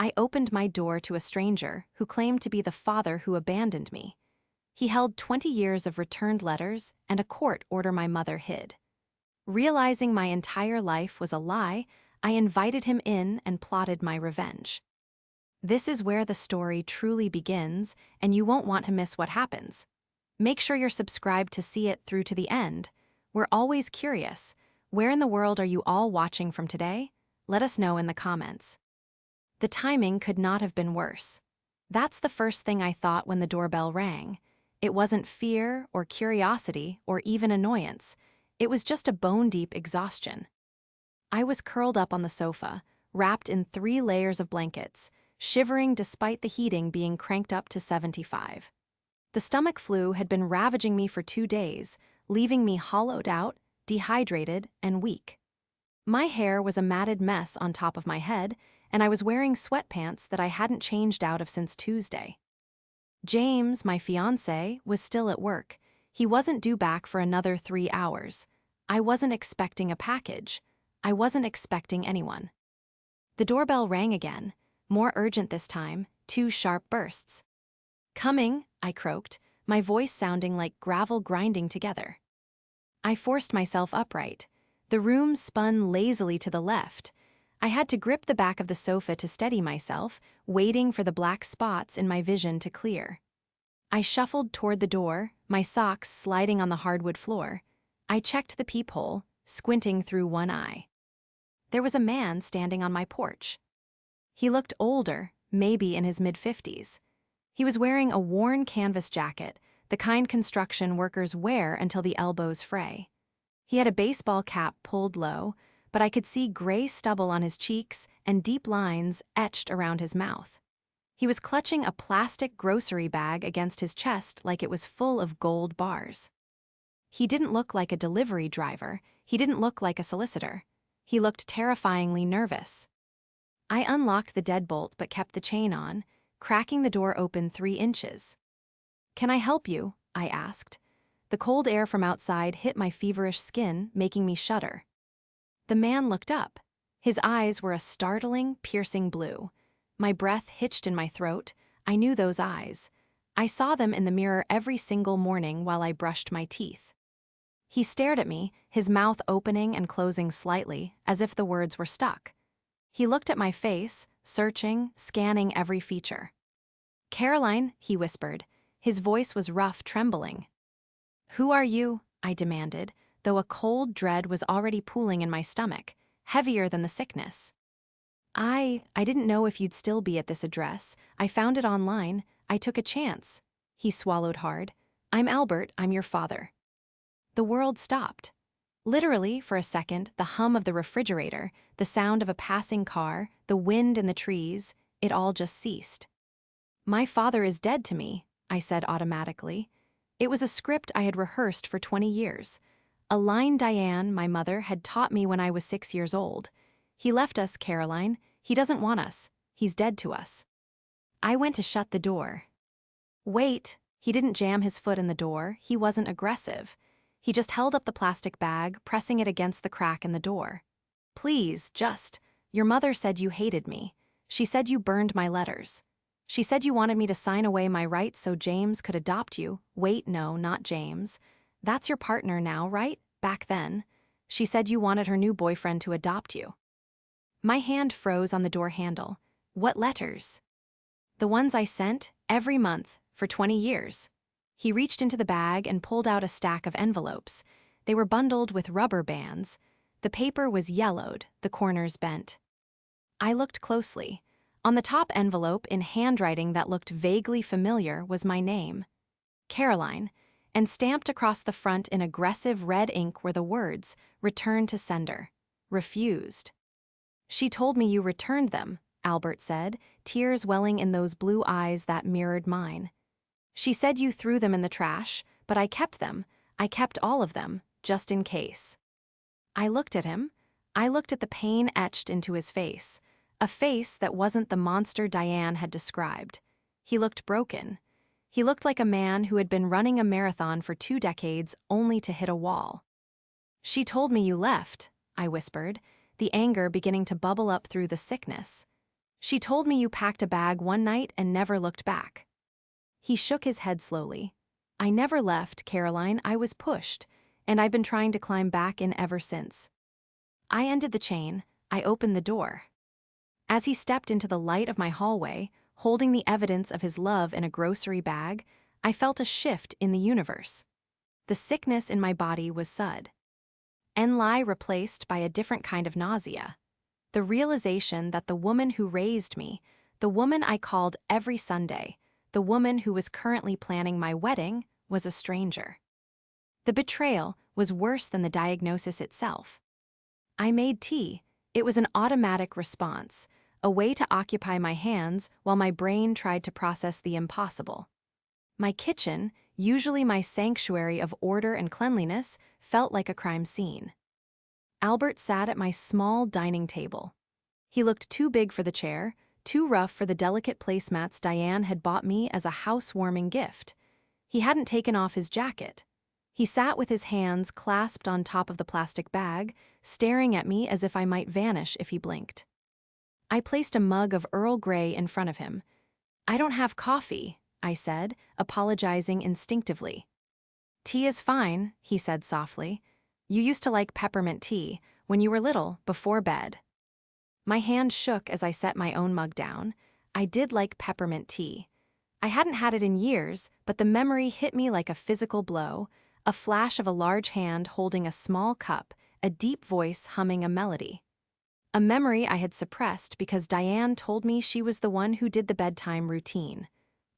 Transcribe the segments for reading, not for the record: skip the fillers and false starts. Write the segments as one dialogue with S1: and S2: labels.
S1: I opened my door to a stranger who claimed to be the father who abandoned me. He held 20 years of returned letters and a court order my mother hid. Realizing my entire life was a lie, I invited him in and plotted my revenge. This is where the story truly begins, and you won't want to miss what happens. Make sure you're subscribed to see it through to the end. We're always curious. Where in the world are you all watching from today? Let us know in the comments. The timing could not have been worse. That's the first thing I thought when the doorbell rang. It wasn't fear or curiosity or even annoyance. It was just a bone-deep exhaustion. I was curled up on the sofa, wrapped in 3 layers of blankets, shivering despite the heating being cranked up to 75. The stomach flu had been ravaging me for 2 days, leaving me hollowed out, dehydrated, and weak. My hair was a matted mess on top of my head, and I was wearing sweatpants that I hadn't changed out of since Tuesday. James, my fiancé, was still at work. He wasn't due back for another 3 hours. I wasn't expecting a package. I wasn't expecting anyone. The doorbell rang again, more urgent this time, 2 sharp bursts. "Coming," I croaked, my voice sounding like gravel grinding together. I forced myself upright. The room spun lazily to the left. I had to grip the back of the sofa to steady myself, waiting for the black spots in my vision to clear. I shuffled toward the door, my socks sliding on the hardwood floor. I checked the peephole, squinting through one eye. There was a man standing on my porch. He looked older, maybe in his mid-50s. He was wearing a worn canvas jacket, the kind construction workers wear until the elbows fray. He had a baseball cap pulled low, but I could see gray stubble on his cheeks and deep lines etched around his mouth. He was clutching a plastic grocery bag against his chest like it was full of gold bars. He didn't look like a delivery driver. He didn't look like a solicitor. He looked terrifyingly nervous. I unlocked the deadbolt but kept the chain on, cracking the door open 3 inches. "Can I help you?" I asked. The cold air from outside hit my feverish skin, making me shudder. The man looked up. His eyes were a startling, piercing blue. My breath hitched in my throat. I knew those eyes. I saw them in the mirror every single morning while I brushed my teeth. He stared at me, his mouth opening and closing slightly, as if the words were stuck. He looked at my face, searching, scanning every feature. "Caroline," he whispered. His voice was rough, trembling. "Who are you?" I demanded, though a cold dread was already pooling in my stomach, heavier than the sickness. I didn't know if you'd still be at this address. I found it online. I took a chance." He swallowed hard. "I'm Albert. I'm your father." The world stopped. Literally, for a second, the hum of the refrigerator, the sound of a passing car, the wind in the trees, it all just ceased. "My father is dead to me," I said automatically. It was a script I had rehearsed for 20 years. A line Diane, my mother, had taught me when I was 6 years old. "He left us, Caroline. He doesn't want us. He's dead to us." I went to shut the door. Wait, he didn't jam his foot in the door. He wasn't aggressive. He just held up the plastic bag, pressing it against the crack in the door. "Please, your mother said you hated me. She said you burned my letters. She said you wanted me to sign away my rights so James could adopt you." "Wait, no, not James. That's your partner now, right? Back then. She said you wanted her new boyfriend to adopt you." My hand froze on the door handle. "What letters?" "The ones I sent, every month, for 20 years. He reached into the bag and pulled out a stack of envelopes. They were bundled with rubber bands. The paper was yellowed, the corners bent. I looked closely. On the top envelope, in handwriting that looked vaguely familiar, was my name, Caroline, and stamped across the front in aggressive red ink were the words, "Return to sender. Refused." "She told me you returned them," Albert said, tears welling in those blue eyes that mirrored mine. "She said you threw them in the trash, but I kept them. I kept all of them, just in case." I looked at him. I looked at the pain etched into his face, a face that wasn't the monster Diane had described. He looked broken. He looked like a man who had been running a marathon for 2 decades only to hit a wall. "She told me you left," I whispered, the anger beginning to bubble up through the sickness. She told me you packed a bag one night and never looked back. He shook his head slowly. I never left, Caroline. I was pushed, and I've been trying to climb back in ever since. I ended the chain. I opened the door. As he stepped into the light of my hallway, holding the evidence of his love in a grocery bag, I felt a shift in the universe. The sickness in my body was Enli replaced by a different kind of nausea. The realization that the woman who raised me, the woman I called every Sunday, the woman who was currently planning my wedding, was a stranger. The betrayal was worse than the diagnosis itself. I made tea. It was an automatic response, a way to occupy my hands while my brain tried to process the impossible. My kitchen, usually my sanctuary of order and cleanliness, felt like a crime scene. Albert sat at my small dining table. He looked too big for the chair, too rough for the delicate placemats Diane had bought me as a housewarming gift. He hadn't taken off his jacket. He sat with his hands clasped on top of the plastic bag, staring at me as if I might vanish if he blinked. I placed a mug of Earl Grey in front of him. "I don't have coffee," I said, apologizing instinctively. "Tea is fine," he said softly. "You used to like peppermint tea when you were little, before bed." My hand shook as I set my own mug down. I did like peppermint tea. I hadn't had it in years, but the memory hit me like a physical blow, a flash of a large hand holding a small cup, a deep voice humming a melody. A memory I had suppressed because Diane told me she was the one who did the bedtime routine.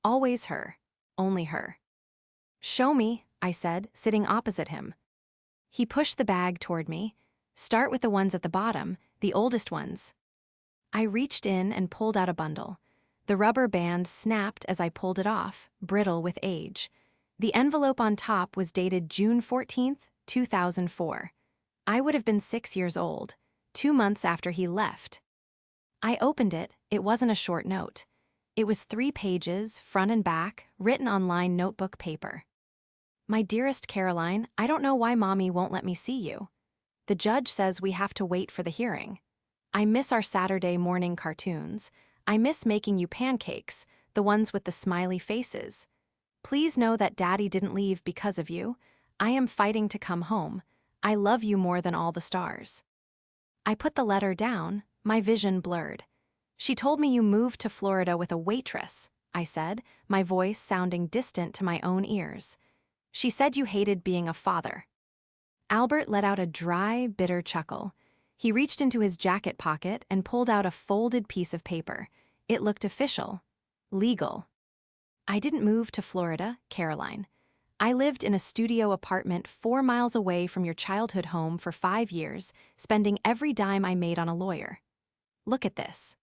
S1: Always her. Only her. "Show me," I said, sitting opposite him. He pushed the bag toward me. "Start with the ones at the bottom, the oldest ones." I reached in and pulled out a bundle. The rubber band snapped as I pulled it off, brittle with age. The envelope on top was dated June 14th, 2004. I would have been 6 years old, 2 months after he left. I opened it. It wasn't a short note. It was 3 pages, front and back, written on lined notebook paper. "My dearest Caroline, I don't know why Mommy won't let me see you. The judge says we have to wait for the hearing. I miss our Saturday morning cartoons. I miss making you pancakes, the ones with the smiley faces. Please know that Daddy didn't leave because of you. I am fighting to come home. I love you more than all the stars." I put the letter down, my vision blurred. "She told me you moved to Florida with a waitress," I said, my voice sounding distant to my own ears. "She said you hated being a father." Albert let out a dry, bitter chuckle. He reached into his jacket pocket and pulled out a folded piece of paper. It looked official. Legal. "I didn't move to Florida, Caroline. I lived in a studio apartment 4 miles away from your childhood home for 5 years, spending every dime I made on a lawyer. Look at this."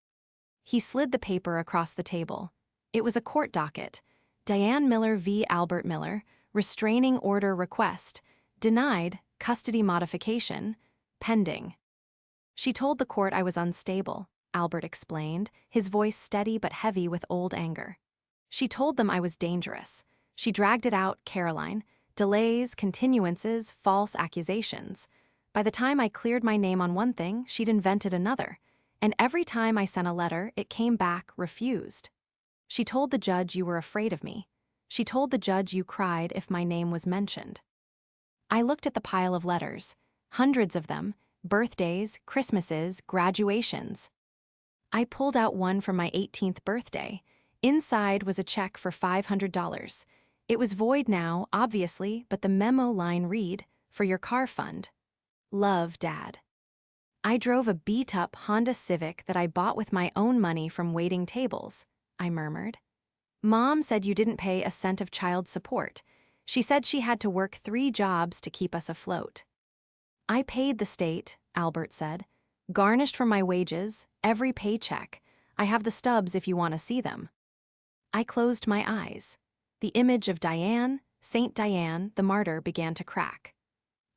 S1: He slid the paper across the table. It was a court docket. Diane Miller v. Albert Miller, restraining order request, denied, custody modification, pending. "She told the court I was unstable," Albert explained, his voice steady but heavy with old anger. "She told them I was dangerous. She dragged it out, Caroline. Delays, continuances, false accusations. By the time I cleared my name on one thing, she'd invented another. And every time I sent a letter, it came back refused. She told the judge you were afraid of me. She told the judge you cried if my name was mentioned." I looked at the pile of letters, hundreds of them, birthdays, Christmases, graduations. I pulled out one for my 18th birthday. Inside was a check for $500. It was void now, obviously, but the memo line read, "For your car fund. Love, Dad." I drove a beat-up Honda Civic that I bought with my own money from waiting tables, I murmured. "Mom said you didn't pay a cent of child support. She said she had to work 3 jobs to keep us afloat." "I paid the state," Albert said. "Garnished from my wages, every paycheck. I have the stubs if you want to see them." I closed my eyes. The image of Diane, Saint Diane, the martyr, began to crack.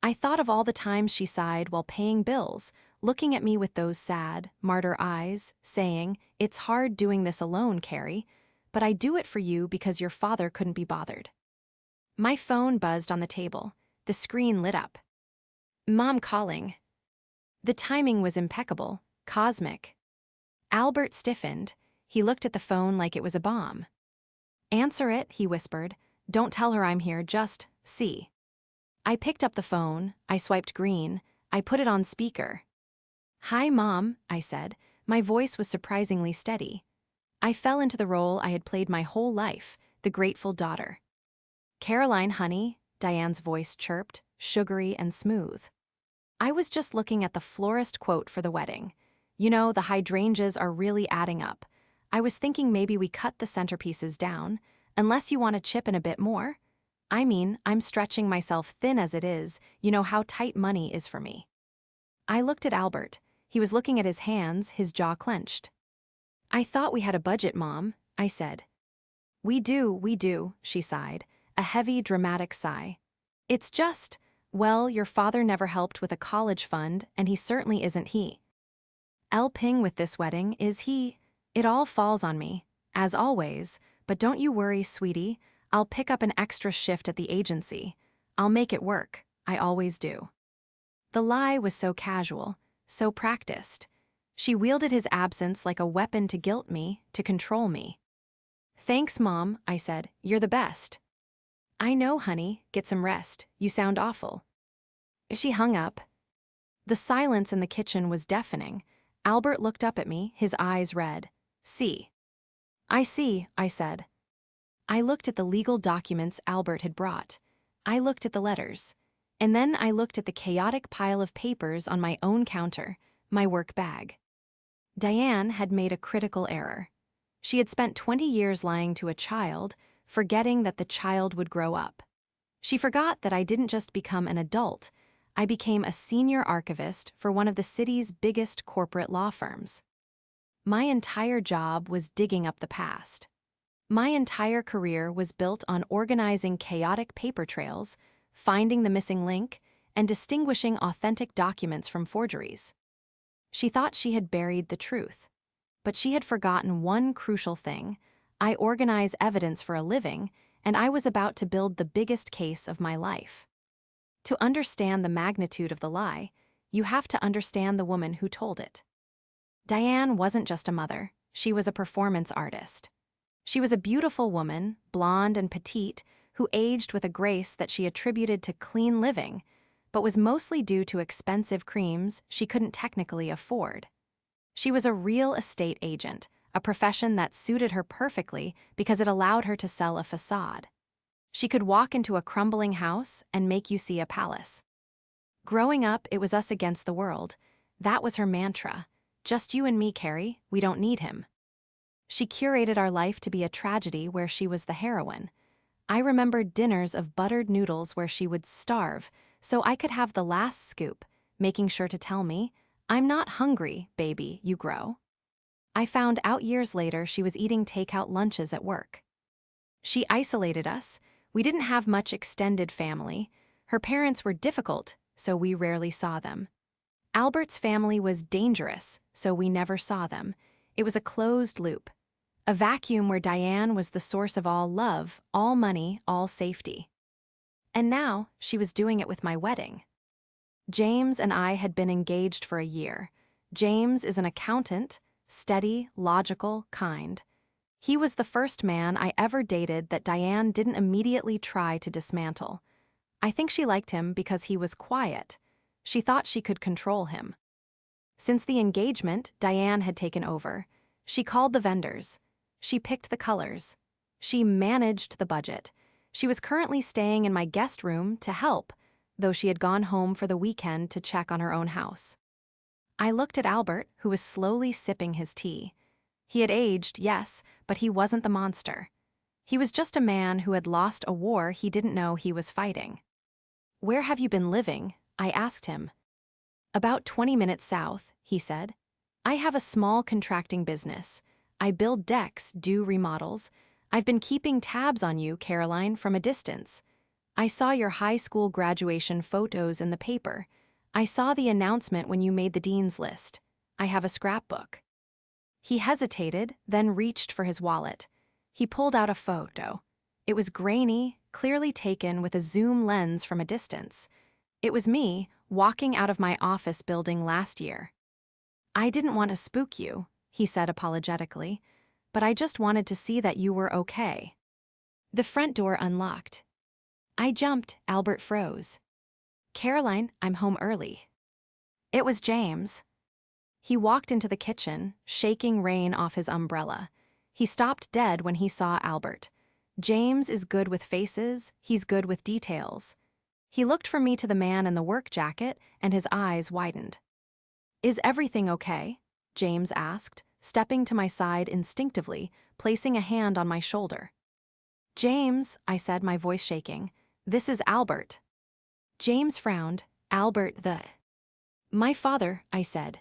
S1: I thought of all the times she sighed while paying bills, looking at me with those sad, martyr eyes, saying, "It's hard doing this alone, Carrie, but I do it for you because your father couldn't be bothered." My phone buzzed on the table. The screen lit up. "Mom calling." The timing was impeccable, cosmic. Albert stiffened. He looked at the phone like it was a bomb. "Answer it," he whispered. "Don't tell her I'm here, just see." I picked up the phone, I swiped green, I put it on speaker. "Hi, Mom," I said. My voice was surprisingly steady. I fell into the role I had played my whole life, the grateful daughter. "Caroline, honey," Diane's voice chirped, sugary and smooth. I was just looking at the florist quote for the wedding. You know, the hydrangeas are really adding up. I was thinking maybe we cut the centerpieces down, unless you want to chip in a bit more. I mean, I'm stretching myself thin as it is, you know how tight money is for me. I looked at Albert. He was looking at his hands, his jaw clenched. "I thought we had a budget, Mom," I said. We do," she sighed, a heavy, dramatic sigh. "It's just, well, your father never helped with a college fund, and he certainly isn't helping with this wedding, is he? It all falls on me, as always, but don't you worry, sweetie. I'll pick up an extra shift at the agency. I'll make it work, I always do." The lie was so casual, so practiced. She wielded his absence like a weapon to guilt me, to control me. "Thanks, Mom," I said. "You're the best." "I know, honey. Get some rest. You sound awful." She hung up. The silence in the kitchen was deafening. Albert looked up at me, his eyes red. "See." "I see," I said. I looked at the legal documents Albert had brought. I looked at the letters. And then I looked at the chaotic pile of papers on my own counter, my work bag. Diane had made a critical error. She had spent 20 years lying to a child, forgetting that the child would grow up. She forgot that I didn't just become an adult, I became a senior archivist for one of the city's biggest corporate law firms. My entire job was digging up the past. My entire career was built on organizing chaotic paper trails, finding the missing link, and distinguishing authentic documents from forgeries. She thought she had buried the truth. But she had forgotten one crucial thing. I organize evidence for a living, and I was about to build the biggest case of my life. To understand the magnitude of the lie, you have to understand the woman who told it. Diane wasn't just a mother, she was a performance artist. She was a beautiful woman, blonde and petite, who aged with a grace that she attributed to clean living, but was mostly due to expensive creams she couldn't technically afford. She was a real estate agent, a profession that suited her perfectly because it allowed her to sell a facade. She could walk into a crumbling house and make you see a palace. Growing up, it was us against the world. That was her mantra. "Just you and me, Carrie, we don't need him." She curated our life to be a tragedy where she was the heroine. I remembered dinners of buttered noodles where she would starve, so I could have the last scoop, making sure to tell me, "I'm not hungry, baby, you grow." I found out years later she was eating takeout lunches at work. She isolated us. We didn't have much extended family. Her parents were difficult, so we rarely saw them. Albert's family was dangerous, so we never saw them. It was a closed loop. A vacuum where Diane was the source of all love, all money, all safety. And now, she was doing it with my wedding. James and I had been engaged for a year. James is an accountant, steady, logical, kind. He was the first man I ever dated that Diane didn't immediately try to dismantle. I think she liked him because he was quiet. She thought she could control him. Since the engagement, Diane had taken over. She called the vendors. She picked the colors. She managed the budget. She was currently staying in my guest room to help, though she had gone home for the weekend to check on her own house. I looked at Albert, who was slowly sipping his tea. He had aged, yes, but he wasn't the monster. He was just a man who had lost a war he didn't know he was fighting. "Where have you been living?" I asked him. "About 20 minutes south," he said. "I have a small contracting business. I build decks, do remodels. I've been keeping tabs on you, Caroline, from a distance. I saw your high school graduation photos in the paper. I saw the announcement when you made the dean's list. I have a scrapbook." He hesitated, then reached for his wallet. He pulled out a photo. It was grainy, clearly taken with a zoom lens from a distance. It was me, walking out of my office building last year. "I didn't want to spook you," he said apologetically, "but I just wanted to see that you were okay." The front door unlocked. I jumped, Albert froze. "Caroline, I'm home early." It was James. He walked into the kitchen, shaking rain off his umbrella. He stopped dead when he saw Albert. James is good with faces, he's good with details. He looked from me to the man in the work jacket, and his eyes widened. "Is everything okay?" James asked, stepping to my side instinctively, placing a hand on my shoulder. "James," I said, my voice shaking, "this is Albert." James frowned. "Albert the—" "My father," I said.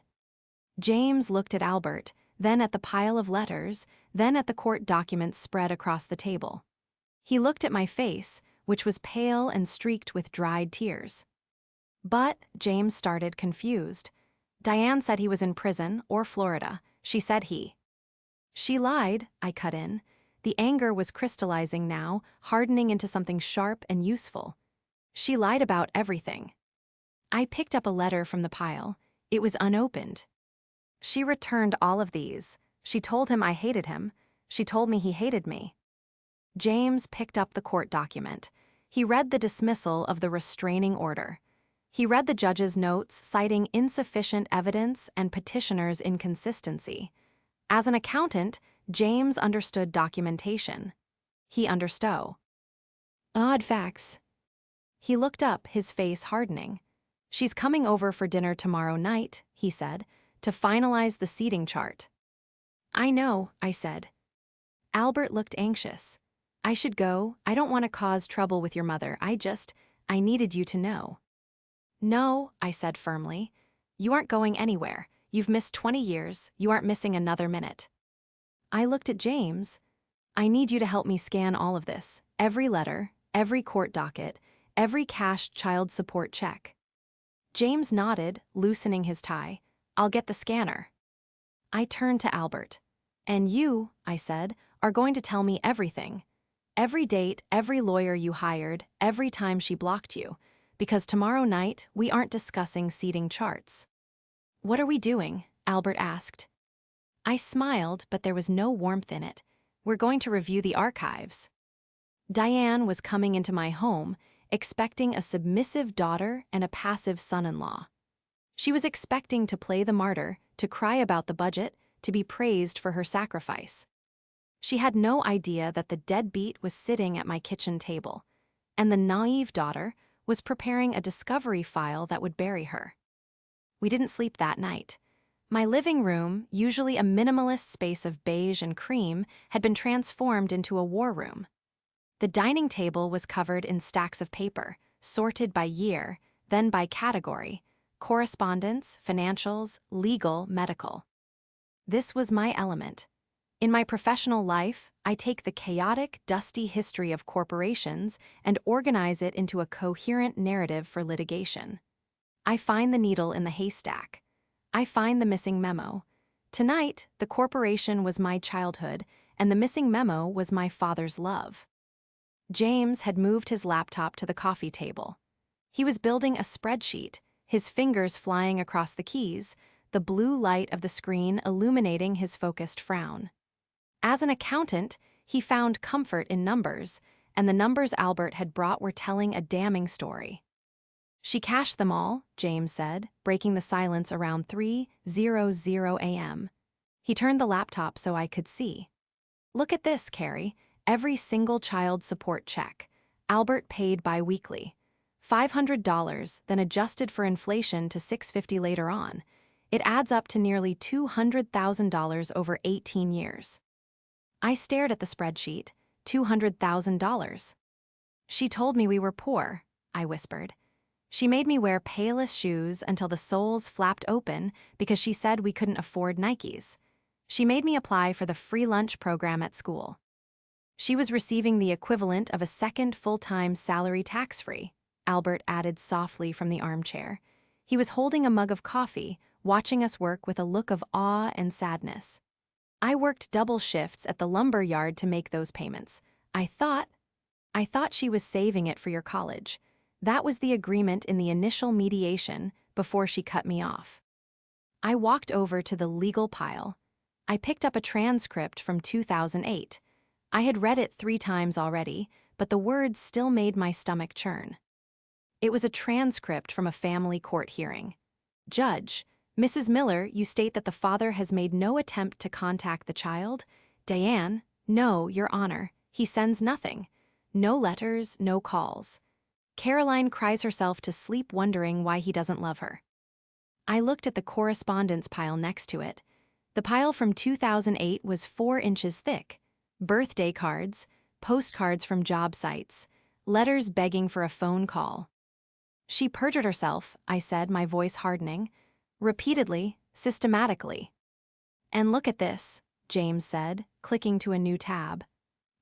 S1: James looked at Albert, then at the pile of letters, then at the court documents spread across the table. He looked at my face, which was pale and streaked with dried tears. "But," James started, confused. "Diane said he was in prison, or Florida. She said he—" "She lied," I cut in. The anger was crystallizing now, hardening into something sharp and useful. "She lied about everything." I picked up a letter from the pile. It was unopened. "She returned all of these. She told him I hated him. She told me he hated me." James picked up the court document. He read the dismissal of the restraining order. He read the judge's notes citing insufficient evidence and petitioner's inconsistency. As an accountant, James understood documentation. He understood. "Odd facts." He looked up, his face hardening. "She's coming over for dinner tomorrow night," he said, "to finalize the seating chart." "I know," I said. Albert looked anxious. "I should go. I don't want to cause trouble with your mother. I needed you to know." "No," I said firmly. "You aren't going anywhere. You've missed 20 years. You aren't missing another minute." I looked at James. "I need you to help me scan all of this. Every letter, every court docket, every cashed child support check." James nodded, loosening his tie. "I'll get the scanner." I turned to Albert. "And you," I said, "are going to tell me everything. Every date, every lawyer you hired, every time she blocked you. Because tomorrow night, we aren't discussing seating charts." "What are we doing?" Albert asked. I smiled, but there was no warmth in it. "We're going to review the archives." Diane was coming into my home, expecting a submissive daughter and a passive son-in-law. She was expecting to play the martyr, to cry about the budget, to be praised for her sacrifice. She had no idea that the deadbeat was sitting at my kitchen table, and the naive daughter was preparing a discovery file that would bury her. We didn't sleep that night. My living room, usually a minimalist space of beige and cream, had been transformed into a war room. The dining table was covered in stacks of paper, sorted by year, then by category: correspondence, financials, legal, medical. This was my element. In my professional life, I take the chaotic, dusty history of corporations and organize it into a coherent narrative for litigation. I find the needle in the haystack. I find the missing memo. Tonight, the corporation was my childhood, and the missing memo was my father's love. James had moved his laptop to the coffee table. He was building a spreadsheet, his fingers flying across the keys, the blue light of the screen illuminating his focused frown. As an accountant, he found comfort in numbers, and the numbers Albert had brought were telling a damning story. "She cashed them all," James said, breaking the silence around 3:00 a.m. He turned the laptop so I could see. "Look at this, Carrie. Every single child support check. Albert paid bi-weekly. $500, then adjusted for inflation to $650 later on. It adds up to nearly $200,000 over 18 years. I stared at the spreadsheet. $200,000. "She told me we were poor," I whispered. "She made me wear Payless shoes until the soles flapped open because she said we couldn't afford Nikes. She made me apply for the free lunch program at school. She was receiving the equivalent of a second full-time salary tax-free," Albert added softly from the armchair. He was holding a mug of coffee, watching us work with a look of awe and sadness. "I worked double shifts at the lumber yard to make those payments. I thought she was saving it for your college. That was the agreement in the initial mediation before she cut me off." I walked over to the legal pile. I picked up a transcript from 2008. I had read it 3 times already, but the words still made my stomach churn. It was a transcript from a family court hearing. Judge, Mrs. Miller, you state that the father has made no attempt to contact the child? Diane, no, Your Honor, he sends nothing. No letters, no calls. Caroline cries herself to sleep wondering why he doesn't love her. I looked at the correspondence pile next to it. The pile from 2008 was 4 inches thick. Birthday cards, postcards from job sites, letters begging for a phone call. She perjured herself, I said, my voice hardening. Repeatedly, systematically. And look at this, James said, clicking to a new tab.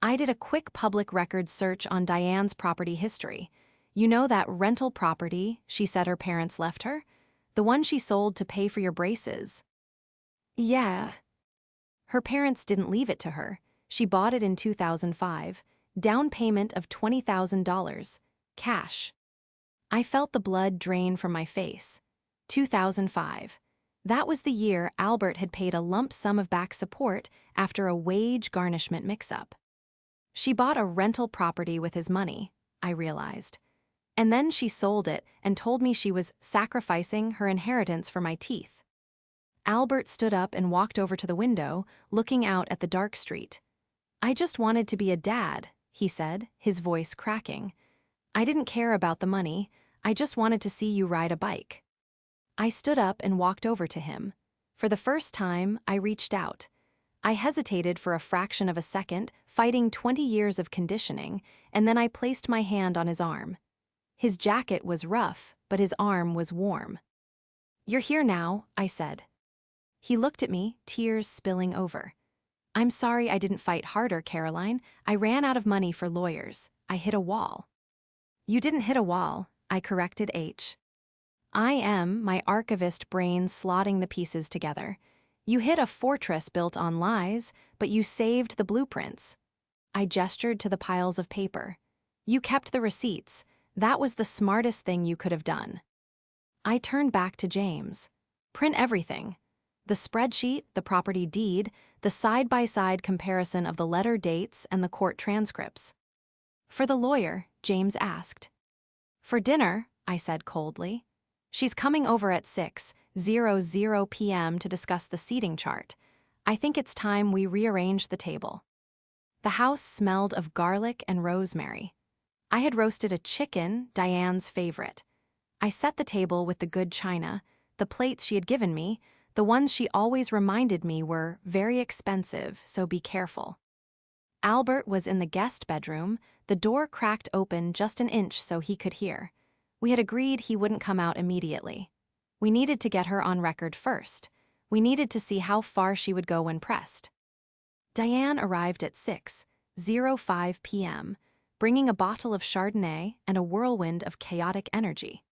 S1: I did a quick public records search on Diane's property history. You know that rental property she said her parents left her? The one she sold to pay for your braces. Yeah. Her parents didn't leave it to her. She bought it in 2005. Down payment of $20,000. Cash. I felt the blood drain from my face. 2005. That was the year Albert had paid a lump sum of back support after a wage garnishment mix-up. She bought a rental property with his money, I realized. And then she sold it and told me she was sacrificing her inheritance for my teeth. Albert stood up and walked over to the window, looking out at the dark street. I just wanted to be a dad, he said, his voice cracking. I didn't care about the money. I just wanted to see you ride a bike. I stood up and walked over to him. For the first time, I reached out. I hesitated for a fraction of a second, fighting 20 years of conditioning, and then I placed my hand on his arm. His jacket was rough, but his arm was warm. You're here now, I said. He looked at me, tears spilling over. I'm sorry I didn't fight harder, Caroline. I ran out of money for lawyers. I hit a wall. You didn't hit a wall, I corrected H. I am, my archivist brain slotting the pieces together. You hit a fortress built on lies, but you saved the blueprints. I gestured to the piles of paper. You kept the receipts. That was the smartest thing you could have done. I turned back to James. Print everything. The spreadsheet, the property deed, the side-by-side comparison of the letter dates and the court transcripts. For the lawyer, James asked. For dinner, I said coldly. She's coming over at 6:00 p.m. to discuss the seating chart. I think it's time we rearrange the table. The house smelled of garlic and rosemary. I had roasted a chicken, Diane's favorite. I set the table with the good china, the plates she had given me, the ones she always reminded me were very expensive, so be careful. Albert was in the guest bedroom, the door cracked open just an inch so he could hear. We had agreed he wouldn't come out immediately. We needed to get her on record first. We needed to see how far she would go when pressed. Diane arrived at 6:05 p.m., bringing a bottle of Chardonnay and a whirlwind of chaotic energy.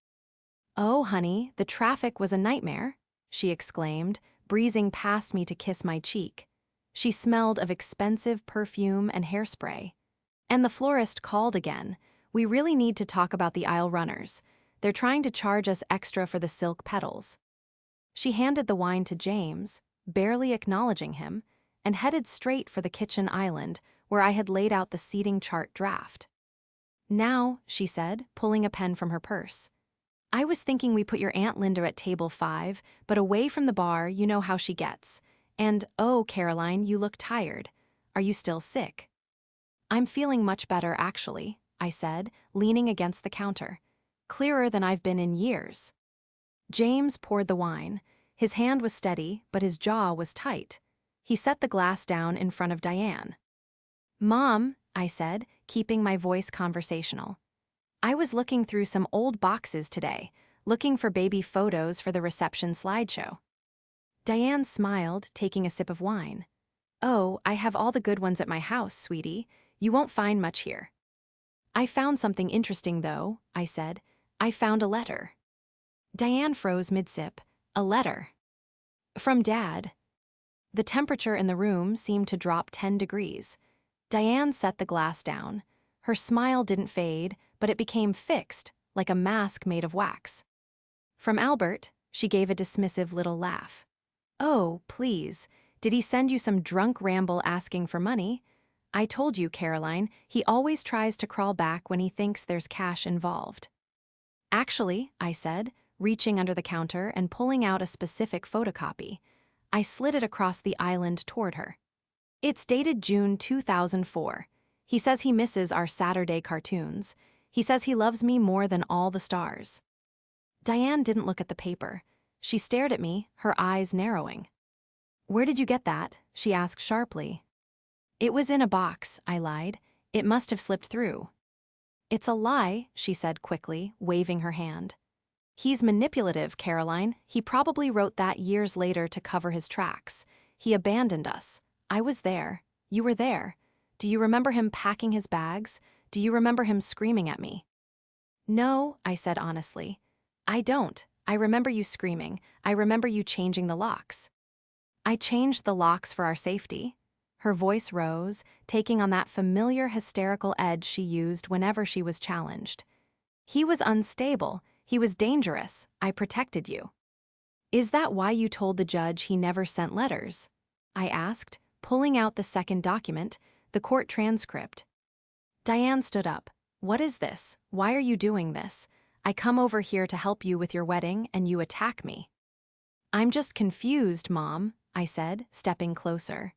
S1: Oh, honey, the traffic was a nightmare, she exclaimed, breezing past me to kiss my cheek. She smelled of expensive perfume and hairspray. And the florist called again. We really need to talk about the aisle runners. They're trying to charge us extra for the silk petals. She handed the wine to James, barely acknowledging him, and headed straight for the kitchen island where I had laid out the seating chart draft. Now, she said, pulling a pen from her purse. I was thinking we put your Aunt Linda at table 5, but away from the bar, you know how she gets. And, oh, Caroline, you look tired. Are you still sick? I'm feeling much better, actually, I said, leaning against the counter. Clearer than I've been in years. James poured the wine. His hand was steady, but his jaw was tight. He set the glass down in front of Diane. Mom, I said, keeping my voice conversational. I was looking through some old boxes today, looking for baby photos for the reception slideshow. Diane smiled, taking a sip of wine. Oh, I have all the good ones at my house, sweetie. You won't find much here. I found something interesting, though, I said. I found a letter. Diane froze mid-sip. A letter. From Dad. The temperature in the room seemed to drop 10 degrees. Diane set the glass down. Her smile didn't fade, but it became fixed, like a mask made of wax. From Albert, she gave a dismissive little laugh. Oh, please, Did he send you some drunk ramble asking for money? I told you, Caroline, he always tries to crawl back when he thinks there's cash involved. Actually, I said, reaching under the counter and pulling out a specific photocopy. I slid it across the island toward her. It's dated June 2004. He says he misses our Saturday cartoons. He says he loves me more than all the stars. Diane didn't look at the paper. She stared at me, her eyes narrowing. Where did you get that? She asked sharply. It was in a box, I lied. It must have slipped through. It's a lie, she said quickly, waving her hand. He's manipulative, Caroline. He probably wrote that years later to cover his tracks. He abandoned us. I was there. You were there. Do you remember him packing his bags? Do you remember him screaming at me? No, I said honestly. I don't. I remember you screaming. I remember you changing the locks. I changed the locks for our safety. Her voice rose, taking on that familiar hysterical edge she used whenever she was challenged. He was unstable. He was dangerous. I protected you. Is that why you told the judge he never sent letters? I asked, pulling out the second document, the court transcript. Diane stood up. What is this? Why are you doing this? I come over here to help you with your wedding and you attack me. I'm just confused, Mom, I said, stepping closer.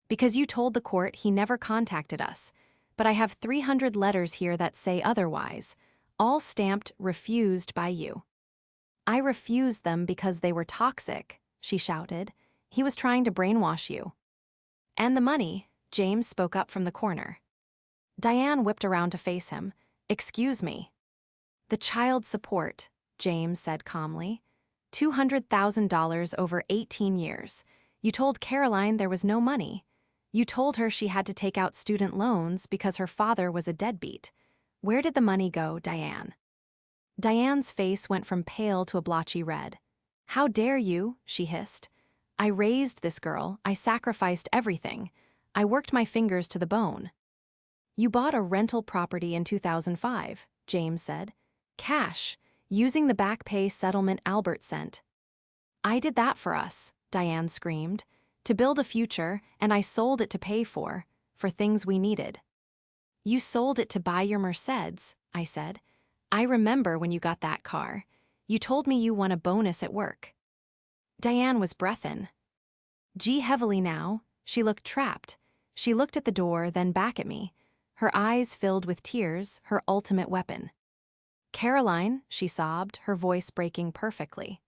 S1: Because you told the court he never contacted us, but I have 300 letters here that say otherwise, all stamped refused by you. I refused them because they were toxic, she shouted. He was trying to brainwash you. And the money, James spoke up from the corner. Diane whipped around to face him. Excuse me. The child support, James said calmly. $200,000 over 18 years. You told Caroline there was no money. You told her she had to take out student loans because her father was a deadbeat. Where did the money go, Diane? Diane's face went from pale to a blotchy red. How dare you, she hissed. I raised this girl. I sacrificed everything. I worked my fingers to the bone. You bought a rental property in 2005, James said. Cash, using the back pay settlement Albert sent. I did that for us, Diane screamed. To build a future, and I sold it to pay for things we needed. You sold it to buy your Mercedes, I said. I remember when you got that car. You told me you won a bonus at work. Diane was breathin'. G heavily now. She looked trapped. She looked at the door, then back at me. Her eyes filled with tears, her ultimate weapon. Caroline, she sobbed, her voice breaking perfectly.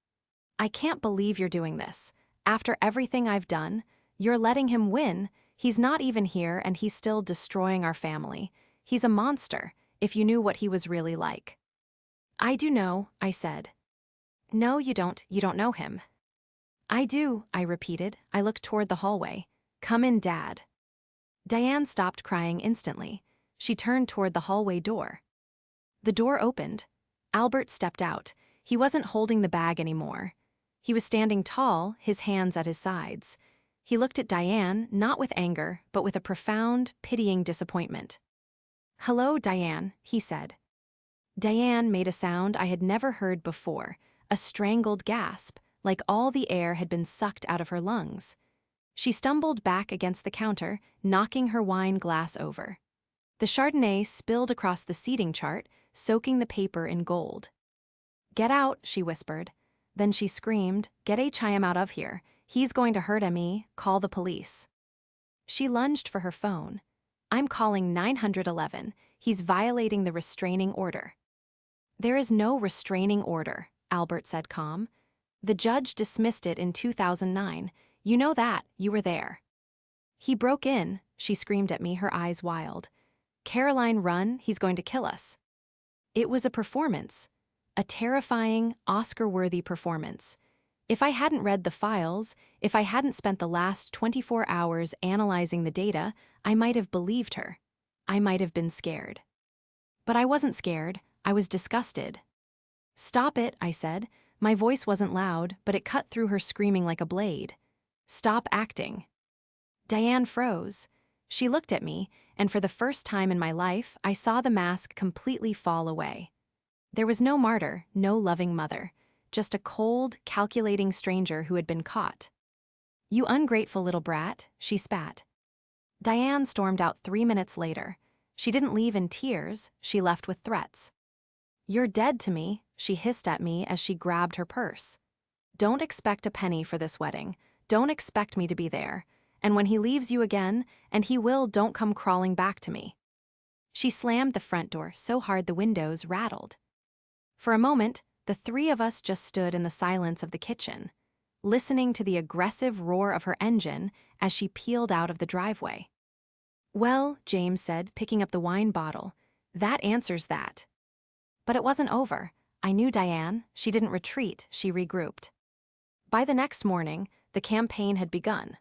S1: I can't believe you're doing this. After everything I've done, you're letting him win. He's not even here and he's still destroying our family. He's a monster, if you knew what he was really like. I do know, I said. No, you don't know him. I do, I repeated. I looked toward the hallway. Come in, Dad. Diane stopped crying instantly. She turned toward the hallway door. The door opened. Albert stepped out. He wasn't holding the bag anymore. He was standing tall, his hands at his sides. He looked at Diane, not with anger, but with a profound, pitying disappointment. Hello, Diane, he said. Diane made a sound I had never heard before, a strangled gasp, like all the air had been sucked out of her lungs. She stumbled back against the counter, knocking her wine glass over. The Chardonnay spilled across the seating chart, soaking the paper in gold. Get out, she whispered. Then she screamed, Get Chaim out of here. He's going to hurt me. Call the police. She lunged for her phone. I'm calling 911. He's violating the restraining order. There is no restraining order, Albert said calm. The judge dismissed it in 2009. You know that. You were there. He broke in, she screamed at me, her eyes wild. Caroline, run. He's going to kill us. It was a performance. A terrifying, Oscar-worthy performance. If I hadn't read the files, if I hadn't spent the last 24 hours analyzing the data, I might have believed her. I might have been scared. But I wasn't scared. I was disgusted. Stop it, I said. My voice wasn't loud, but it cut through her screaming like a blade. Stop acting. Diane froze. She looked at me, and for the first time in my life, I saw the mask completely fall away. There was no martyr, no loving mother, just a cold, calculating stranger who had been caught. "You ungrateful little brat," she spat. Diane stormed out 3 minutes later. She didn't leave in tears, she left with threats. "You're dead to me," she hissed at me as she grabbed her purse. "Don't expect a penny for this wedding. Don't expect me to be there. And when he leaves you again, and he will, don't come crawling back to me." She slammed the front door so hard the windows rattled. For a moment, the three of us just stood in the silence of the kitchen, listening to the aggressive roar of her engine as she peeled out of the driveway. "Well," James said, picking up the wine bottle, "that answers that." But it wasn't over. I knew Diane. She didn't retreat, she regrouped. By the next morning, the campaign had begun.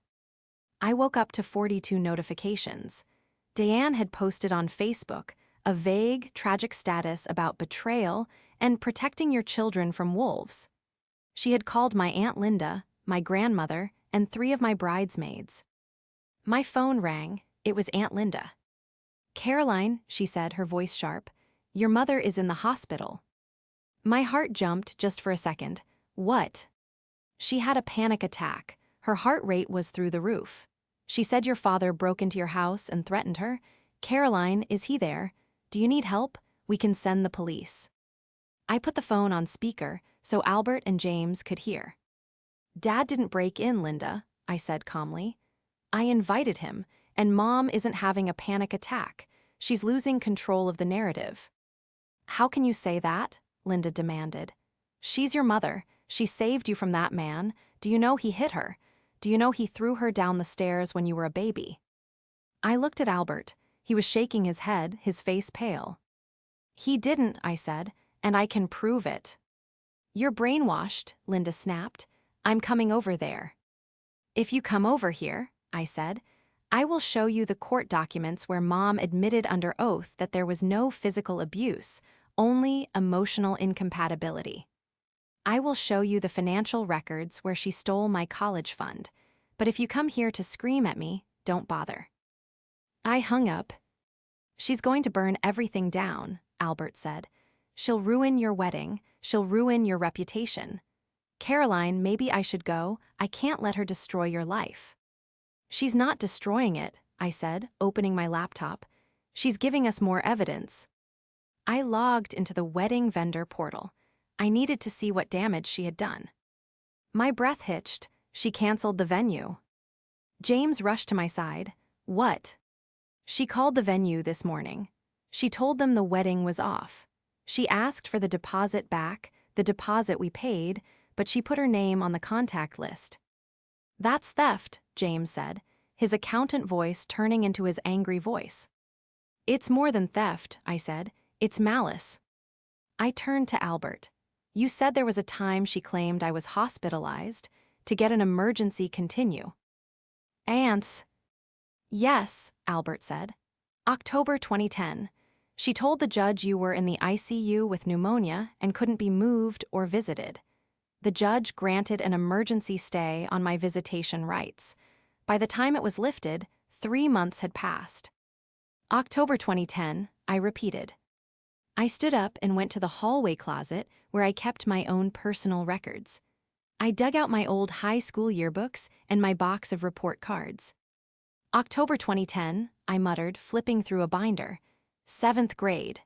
S1: I woke up to 42 notifications. Diane had posted on Facebook a vague, tragic status about betrayal and protecting your children from wolves. She had called my Aunt Linda, my grandmother, and 3 of my bridesmaids. My phone rang. It was Aunt Linda. "Caroline," she said, her voice sharp, "your mother is in the hospital." My heart jumped just for a second. "What?" "She had a panic attack. Her heart rate was through the roof. She said your father broke into your house and threatened her. Caroline, is he there? Do you need help? We can send the police." I put the phone on speaker so Albert and James could hear. "Dad didn't break in, Linda," I said calmly. "I invited him, and Mom isn't having a panic attack. She's losing control of the narrative." "How can you say that?" Linda demanded. "She's your mother. She saved you from that man. Do you know he hit her? Do you know he threw her down the stairs when you were a baby?" I looked at Albert. He was shaking his head, his face pale. "He didn't," I said, "and I can prove it." "You're brainwashed," Linda snapped. "I'm coming over there." "If you come over here," I said, "I will show you the court documents where Mom admitted under oath that there was no physical abuse, only emotional incompatibility. I will show you the financial records where she stole my college fund, but if you come here to scream at me, don't bother." I hung up. "She's going to burn everything down," Albert said. "She'll ruin your wedding. She'll ruin your reputation. Caroline, maybe I should go. I can't let her destroy your life." "She's not destroying it," I said, opening my laptop. "She's giving us more evidence." I logged into the wedding vendor portal. I needed to see what damage she had done. My breath hitched. She canceled the venue. James rushed to my side. "What?" "She called the venue this morning. She told them the wedding was off. She asked for the deposit back, the deposit we paid, but she put her name on the contact list." "That's theft," James said, his accountant voice turning into his angry voice. "It's more than theft," I said. "It's malice." I turned to Albert. "You said there was a time she claimed I was hospitalized to get an emergency continue." "Ants." "Yes," Albert said. "October 2010. She told the judge you were in the ICU with pneumonia and couldn't be moved or visited. The judge granted an emergency stay on my visitation rights. By the time it was lifted, 3 months had passed." "October 2010, I repeated. I stood up and went to the hallway closet where I kept my own personal records. I dug out my old high school yearbooks and my box of report cards. "October 2010, I muttered, flipping through a binder. 7th grade.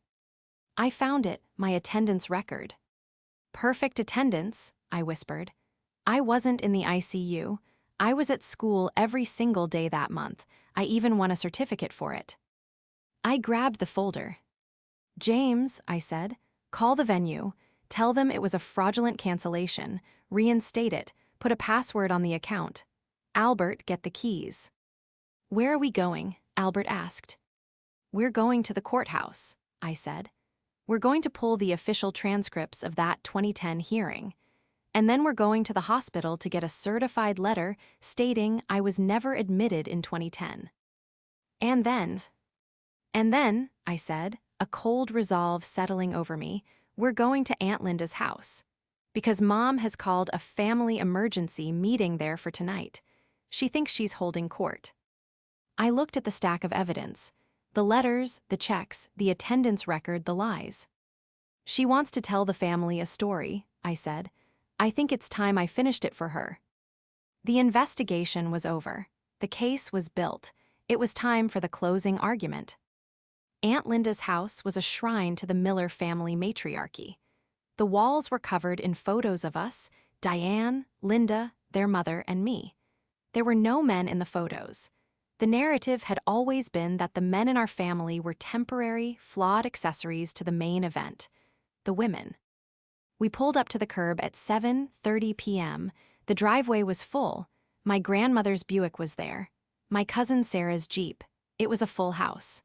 S1: I found it, my attendance record. "Perfect attendance," I whispered. "I wasn't in the ICU. I was at school every single day that month. I even won a certificate for it." I grabbed the folder. "James," I said, "call the venue. Tell them it was a fraudulent cancellation. Reinstate it. Put a password on the account. Albert, get the keys." "Where are we going?" Albert asked. "We're going to the courthouse," I said. "We're going to pull the official transcripts of that 2010 hearing. And then we're going to the hospital to get a certified letter stating I was never admitted in 2010. And then, I said, a cold resolve settling over me, we're going to Aunt Linda's house. Because Mom has called a family emergency meeting there for tonight. She thinks she's holding court." I looked at the stack of evidence. The letters, the checks, the attendance record, the lies. "She wants to tell the family a story," I said. "I think it's time I finished it for her." The investigation was over. The case was built. It was time for the closing argument. Aunt Linda's house was a shrine to the Miller family matriarchy. The walls were covered in photos of us, Diane, Linda, their mother, and me. There were no men in the photos. The narrative had always been that the men in our family were temporary, flawed accessories to the main event, the women. We pulled up to the curb at 7:30 p.m. The driveway was full. My grandmother's Buick was there. My cousin Sarah's Jeep. It was a full house.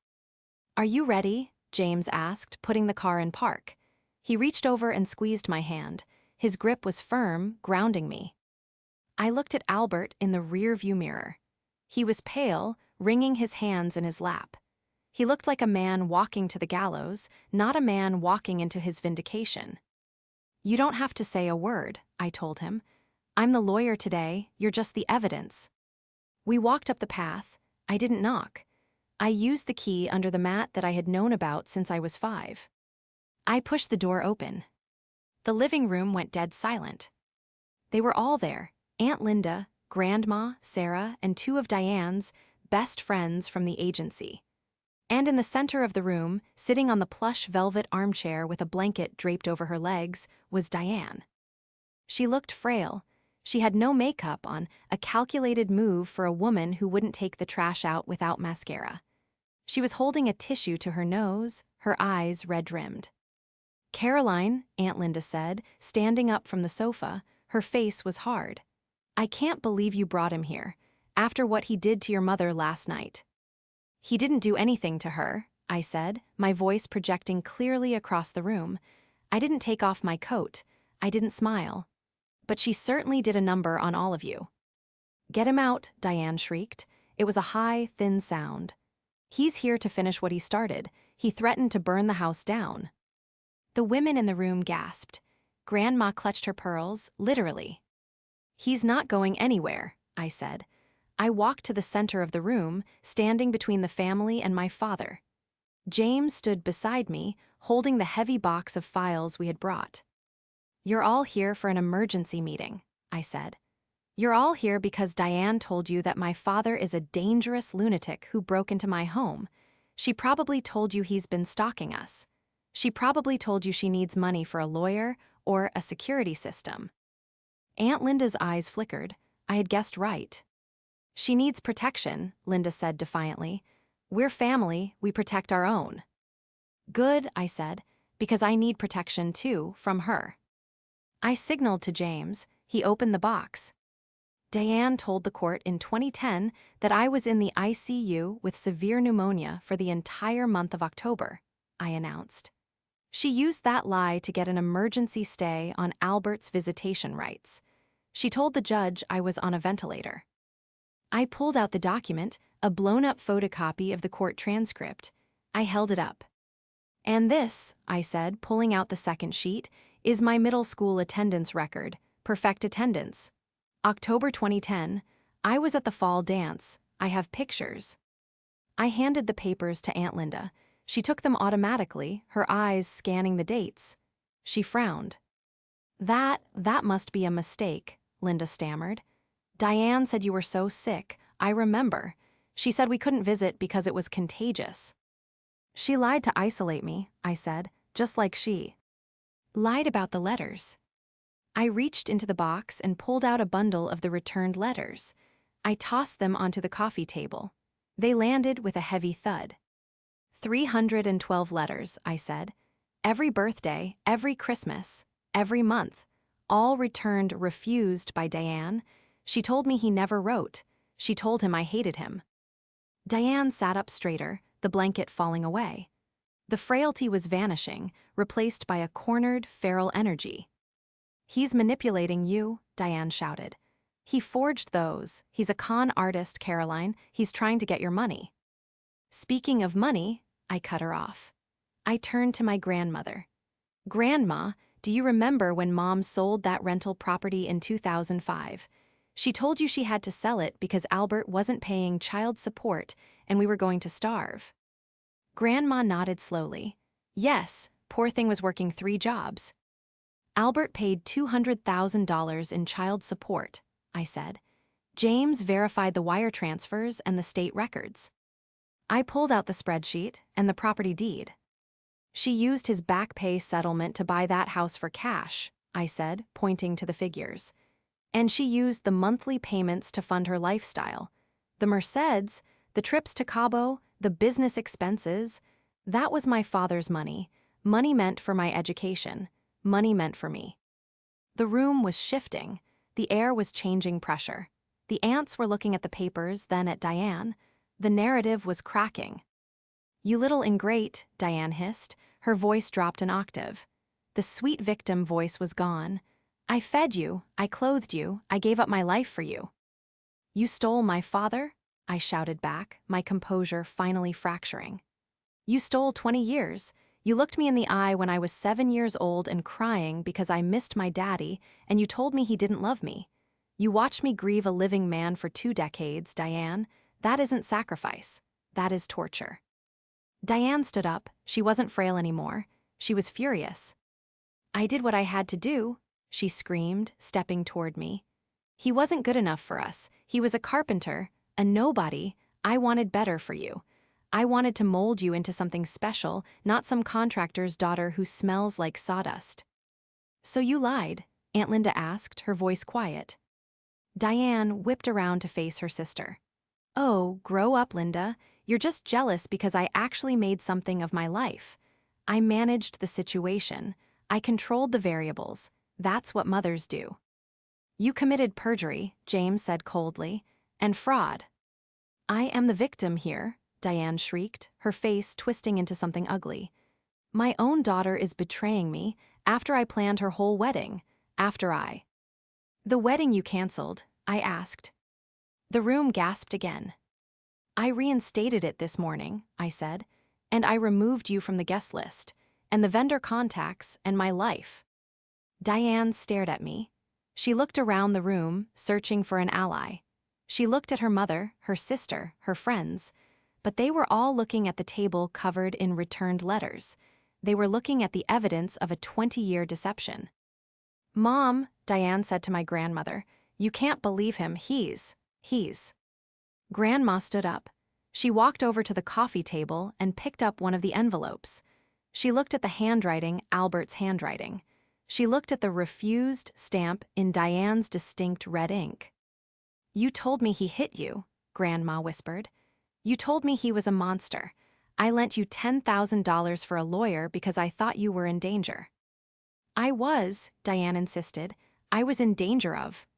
S1: "Are you ready?" James asked, putting the car in park. He reached over and squeezed my hand. His grip was firm, grounding me. I looked at Albert in the rearview mirror. He was pale, wringing his hands in his lap. He looked like a man walking to the gallows, not a man walking into his vindication. "You don't have to say a word," I told him. "I'm the lawyer today, you're just the evidence." We walked up the path. I didn't knock. I used the key under the mat that I had known about since I was 5. I pushed the door open. The living room went dead silent. They were all there, Aunt Linda, Grandma, Sarah, and 2 of Diane's best friends from the agency. And in the center of the room, sitting on the plush velvet armchair with a blanket draped over her legs, was Diane. She looked frail. She had no makeup on, a calculated move for a woman who wouldn't take the trash out without mascara. She was holding a tissue to her nose, her eyes red-rimmed. "Caroline," Aunt Linda said, standing up from the sofa, her face was hard. "I can't believe you brought him here, after what he did to your mother last night." "He didn't do anything to her," I said, my voice projecting clearly across the room. "I didn't take off my coat. I didn't smile. But she certainly did a number on all of you." "Get him out," Diane shrieked. It was a high, thin sound. "He's here to finish what he started. He threatened to burn the house down." The women in the room gasped. Grandma clutched her pearls, literally. "He's not going anywhere," I said. I walked to the center of the room, standing between the family and my father. James stood beside me, holding the heavy box of files we had brought. "You're all here for an emergency meeting," I said. "You're all here because Diane told you that my father is a dangerous lunatic who broke into my home. She probably told you he's been stalking us. She probably told you she needs money for a lawyer or a security system." Aunt Linda's eyes flickered. I had guessed right. "She needs protection," Linda said defiantly. "We're family, we protect our own." "Good," I said, "because I need protection too, from her." I signaled to James. He opened the box. "Diane told the court in 2010 that I was in the ICU with severe pneumonia for the entire month of October," I announced. "She used that lie to get an emergency stay on Albert's visitation rights. She told the judge I was on a ventilator." I pulled out the document, a blown-up photocopy of the court transcript. I held it up. "And this," I said, pulling out the second sheet, "is my middle school attendance record, perfect attendance. October 2010, I was at the fall dance. I have pictures." I handed the papers to Aunt Linda. She took them automatically, her eyes scanning the dates. She frowned. That must be a mistake," Linda stammered. "Diane said you were so sick. I remember. She said we couldn't visit because it was contagious." "She lied to isolate me," I said, "just like she lied about the letters." I reached into the box and pulled out a bundle of the returned letters. I tossed them onto the coffee table. They landed with a heavy thud. 312 letters, I said. Every birthday, every Christmas, every month. All returned refused by Diane. She told me he never wrote. She told him I hated him. Diane sat up straighter, the blanket falling away. The frailty was vanishing, replaced by a cornered, feral energy. "He's manipulating you," Diane shouted. "He forged those. He's a con artist, Caroline. He's trying to get your money." "Speaking of money," I cut her off. I turned to my grandmother. "Grandma, do you remember when Mom sold that rental property in 2005? She told you she had to sell it because Albert wasn't paying child support and we were going to starve." Grandma nodded slowly. "Yes, poor thing was working 3 jobs." "Albert paid $200,000 in child support," I said. James verified the wire transfers and the state records. I pulled out the spreadsheet and the property deed. She used his back pay settlement to buy that house for cash, I said, pointing to the figures. And she used the monthly payments to fund her lifestyle. The Merceds, the trips to Cabo, the business expenses, that was my father's money. Money meant for my education. Money meant for me. The room was shifting. The air was changing pressure. The aunts were looking at the papers, then at Diane. The narrative was cracking. "You little ingrate," Diane hissed. Her voice dropped an octave. The sweet victim voice was gone. "I fed you, I clothed you, I gave up my life for you." "You stole my father?" I shouted back, my composure finally fracturing. "You stole 20 years. You looked me in the eye when I was 7 years old and crying because I missed my daddy, and you told me he didn't love me. You watched me grieve a living man for 2 decades, Diane. That isn't sacrifice. That is torture." Diane stood up. She wasn't frail anymore. She was furious. "I did what I had to do," she screamed, stepping toward me. "He wasn't good enough for us. He was a carpenter, a nobody. I wanted better for you. I wanted to mold you into something special, not some contractor's daughter who smells like sawdust." "So you lied?" Aunt Linda asked, her voice quiet. Diane whipped around to face her sister. "Oh, grow up, Linda. You're just jealous because I actually made something of my life. I managed the situation. I controlled the variables. That's what mothers do." "You committed perjury," James said coldly, "and fraud." "I am the victim here," Diane shrieked, her face twisting into something ugly. "My own daughter is betraying me after I planned her whole wedding, after I—" "The wedding you canceled?" I asked. The room gasped again. "I reinstated it this morning," I said, "and I removed you from the guest list, and the vendor contacts, and my life." Diane stared at me. She looked around the room, searching for an ally. She looked at her mother, her sister, her friends, but they were all looking at the table covered in returned letters. They were looking at the evidence of a 20-year deception. "Mom," Diane said to my grandmother, "you can't believe him. He's..." Grandma stood up. She walked over to the coffee table and picked up one of the envelopes. She looked at the handwriting, Albert's handwriting. She looked at the refused stamp in Diane's distinct red ink. "You told me he hit you," Grandma whispered. "You told me he was a monster. I lent you $10,000 for a lawyer because I thought you were in danger." "I was," Diane insisted. "I was in danger of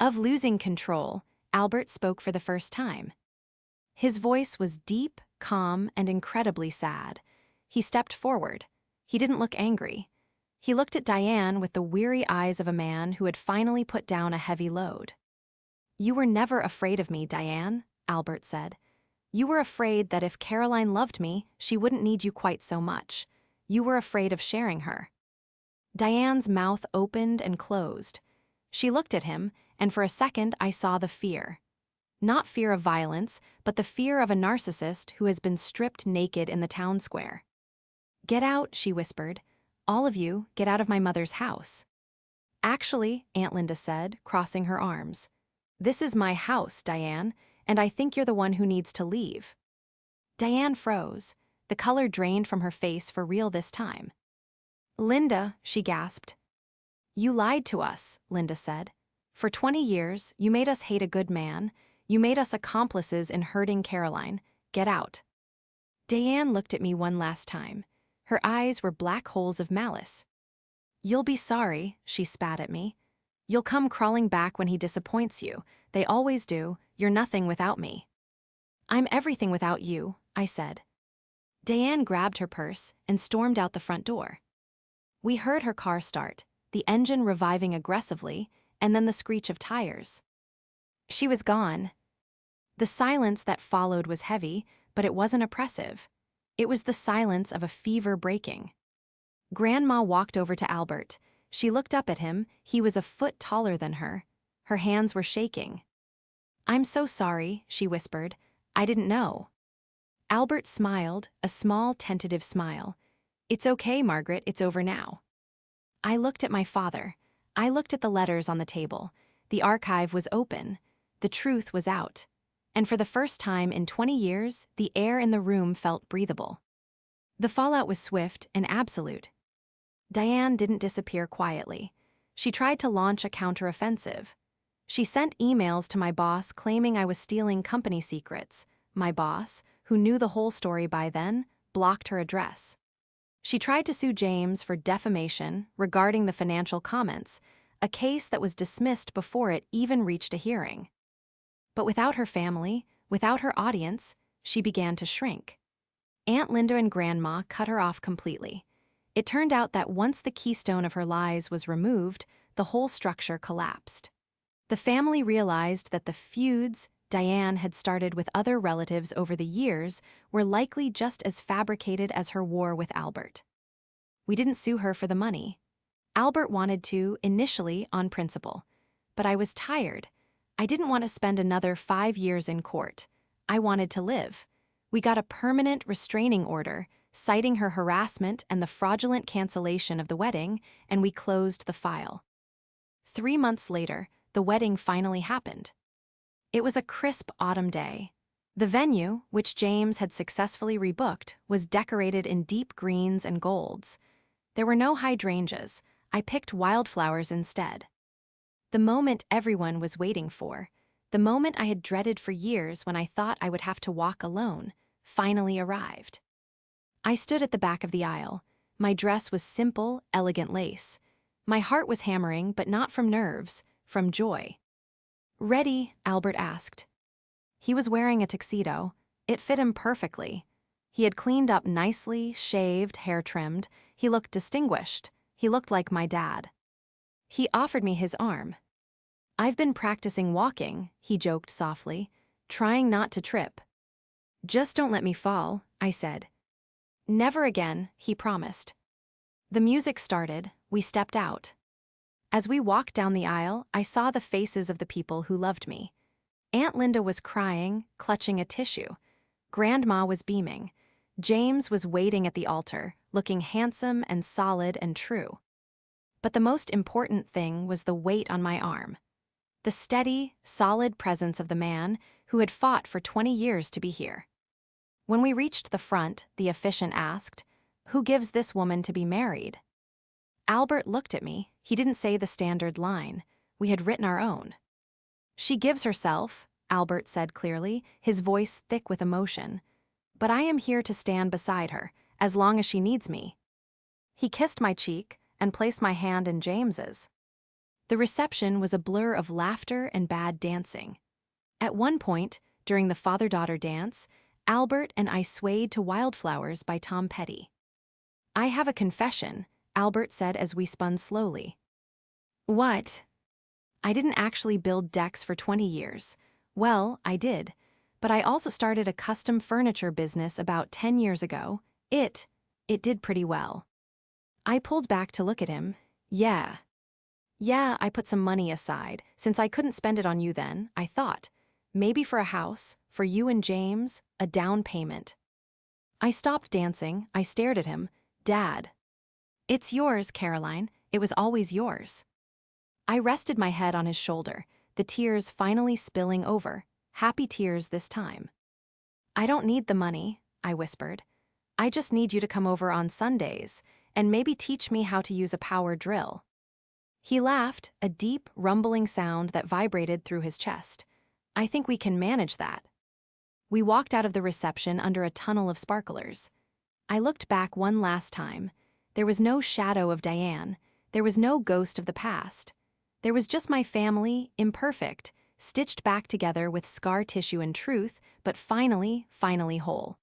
S1: losing control." Albert spoke for the first time. His voice was deep, calm, and incredibly sad. He stepped forward. He didn't look angry. He looked at Diane with the weary eyes of a man who had finally put down a heavy load. "You were never afraid of me, Diane," Albert said. "You were afraid that if Caroline loved me, she wouldn't need you quite so much. You were afraid of sharing her." Diane's mouth opened and closed. She looked at him, and for a second I saw the fear. Not fear of violence, but the fear of a narcissist who has been stripped naked in the town square. "Get out," she whispered. "All of you, get out of my mother's house." "Actually," Aunt Linda said, crossing her arms, "this is my house, Diane, and I think you're the one who needs to leave." Diane froze. The color drained from her face for real this time. "Linda," she gasped. "You lied to us," Linda said. "For 20 years, you made us hate a good man. You made us accomplices in hurting Caroline. Get out." Diane looked at me one last time. Her eyes were black holes of malice. "You'll be sorry," she spat at me. "You'll come crawling back when he disappoints you. They always do. You're nothing without me." "I'm everything without you," I said. Diane grabbed her purse and stormed out the front door. We heard her car start, the engine reviving aggressively, and then the screech of tires. She was gone. The silence that followed was heavy, but it wasn't oppressive. It was the silence of a fever breaking. Grandma walked over to Albert. She looked up at him. He was a foot taller than her. Her hands were shaking. "I'm so sorry," she whispered. "I didn't know." Albert smiled, a small, tentative smile. "It's okay, Margaret, it's over now." I looked at my father. I looked at the letters on the table. The archive was open. The truth was out. And for the first time in 20 years, the air in the room felt breathable. The fallout was swift and absolute. Diane didn't disappear quietly. She tried to launch a counteroffensive. She sent emails to my boss claiming I was stealing company secrets. My boss, who knew the whole story by then, blocked her address. She tried to sue James for defamation regarding the financial comments, a case that was dismissed before it even reached a hearing. But without her family, without her audience, she began to shrink. Aunt Linda and Grandma cut her off completely. It turned out that once the keystone of her lies was removed, the whole structure collapsed. The family realized that the feuds Diane had started with other relatives over the years were likely just as fabricated as her war with Albert. We didn't sue her for the money. Albert wanted to, initially, on principle. But I was tired. I didn't want to spend another 5 years in court. I wanted to live. We got a permanent restraining order, citing her harassment and the fraudulent cancellation of the wedding, and we closed the file. 3 months later, the wedding finally happened. It was a crisp autumn day. The venue, which James had successfully rebooked, was decorated in deep greens and golds. There were no hydrangeas. I picked wildflowers instead. The moment everyone was waiting for, the moment I had dreaded for years when I thought I would have to walk alone, finally arrived. I stood at the back of the aisle. My dress was simple, elegant lace. My heart was hammering, but not from nerves, from joy. "Ready?" Albert asked. He was wearing a tuxedo. It fit him perfectly. He had cleaned up nicely, shaved, hair trimmed. He looked distinguished. He looked like my dad. He offered me his arm. "I've been practicing walking," he joked softly, trying not to trip. "Just don't let me fall," I said. "Never again," he promised. The music started. We stepped out. As we walked down the aisle, I saw the faces of the people who loved me. Aunt Linda was crying, clutching a tissue. Grandma was beaming. James was waiting at the altar, looking handsome and solid and true. But the most important thing was the weight on my arm. The steady, solid presence of the man who had fought for 20 years to be here. When we reached the front, the officiant asked, "Who gives this woman to be married?" Albert looked at me. He didn't say the standard line. We had written our own. "She gives herself," Albert said clearly, his voice thick with emotion. "But I am here to stand beside her, as long as she needs me." He kissed my cheek and placed my hand in James's. The reception was a blur of laughter and bad dancing. At one point, during the father-daughter dance, Albert and I swayed to Wildflowers by Tom Petty. "I have a confession," Albert said as we spun slowly. "What?" "I didn't actually build decks for 20 years. Well, I did. But I also started a custom furniture business about 10 years ago. It did pretty well." I pulled back to look at him. Yeah, I put some money aside. Since I couldn't spend it on you then, I thought, maybe for a house, for you and James, a down payment." I stopped dancing. I stared at him. "Dad." "It's yours, Caroline. It was always yours." I rested my head on his shoulder, the tears finally spilling over, happy tears this time. "I don't need the money," I whispered. "I just need you to come over on Sundays and maybe teach me how to use a power drill." He laughed, a deep, rumbling sound that vibrated through his chest. "I think we can manage that." We walked out of the reception under a tunnel of sparklers. I looked back one last time. There was no shadow of Diane. There was no ghost of the past. There was just my family, imperfect, stitched back together with scar tissue and truth, but finally whole.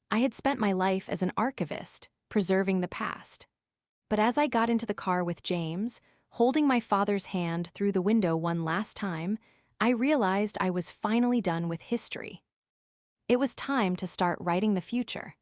S1: I had spent my life as an archivist, preserving the past. But as I got into the car with James, holding my father's hand through the window one last time, I realized I was finally done with history. It was time to start writing the future.